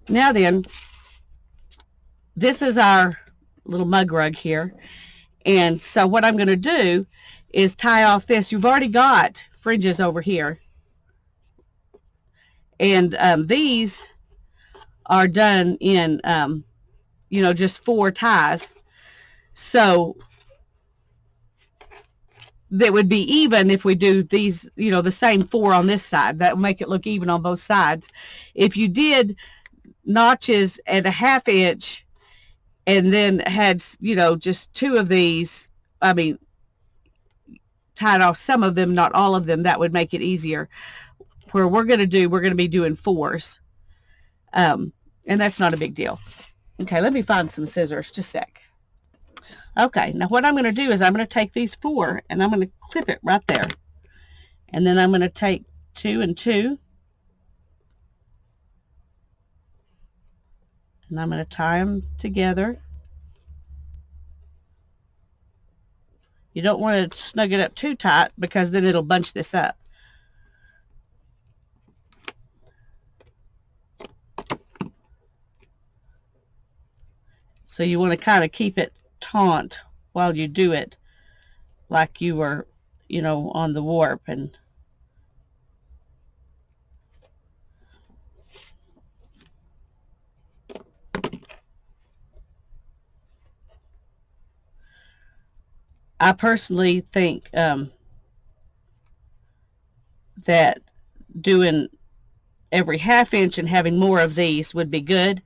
Now then, this is our little mug rug here. And so what I'm going to do is tie off this. You've already got fringes over here. And these are done in, you know, just 4 ties. So that would be even if we do these, you know, the same 4 on this side. That will make it look even on both sides. If you did notches at a 1/2 inch and then had, you know, just 2 of these, I mean, tied off some of them, not all of them, that would make it easier. Where we're going to be doing 4s. And that's not a big deal. Okay, let me find some scissors, just a sec. Okay, now what I'm going to do is I'm going to take these 4 and I'm going to clip it right there. And then I'm going to take 2 and 2. And I'm going to tie them together. You don't want to snug it up too tight because then it'll bunch this up. So you want to kind of keep it taut while you do it, like you were, you know, on the warp. And I personally think that doing every 1/2 inch and having more of these would be good.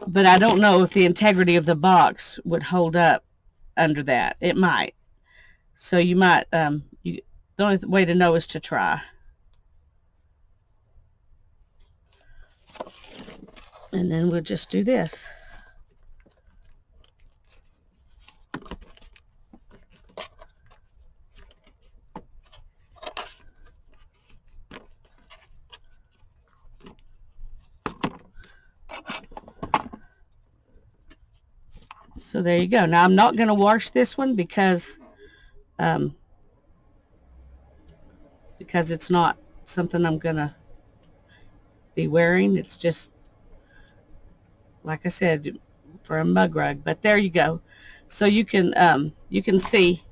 But I don't know if the integrity of the box would hold up under that. It might. So you might, the only way to know is to try. And then we'll just do this. So there you go. Now I'm not going to wash this one because it's not something I'm going to be wearing. It's just, like I said, for a mug rug. But there you go. So you can see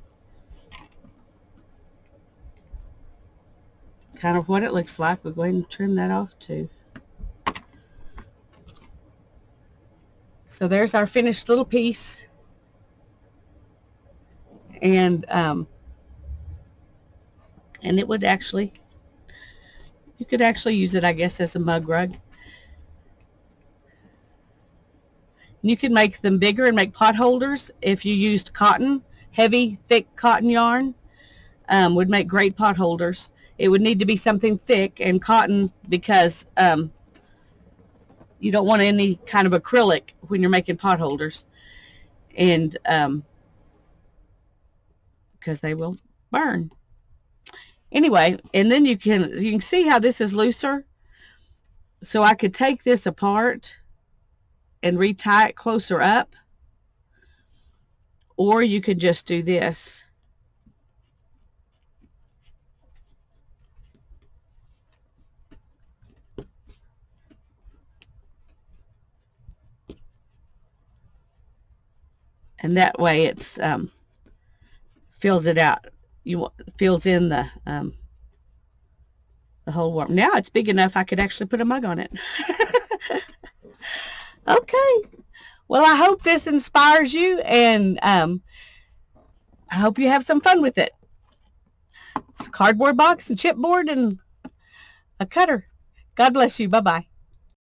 kind of what it looks like. We'll go ahead and trim that off too. So there's our finished little piece. And it would actually, you could actually use it, I guess, as a mug rug. You can make them bigger and make pot holders if you used cotton. Heavy, thick cotton yarn would make great pot holders. It would need to be something thick and cotton because you don't want any kind of acrylic when you're making pot holders. And because they will burn. Anyway, and then you can see how this is looser. So I could take this apart and retie it closer up, or you could just do this. And that way it's fills it out. Fills in the whole worm. Now it's big enough I could actually put a mug on it. Okay. Well, I hope this inspires you, and I hope you have some fun with it. It's a cardboard box and chipboard and a cutter. God bless you. Bye-bye.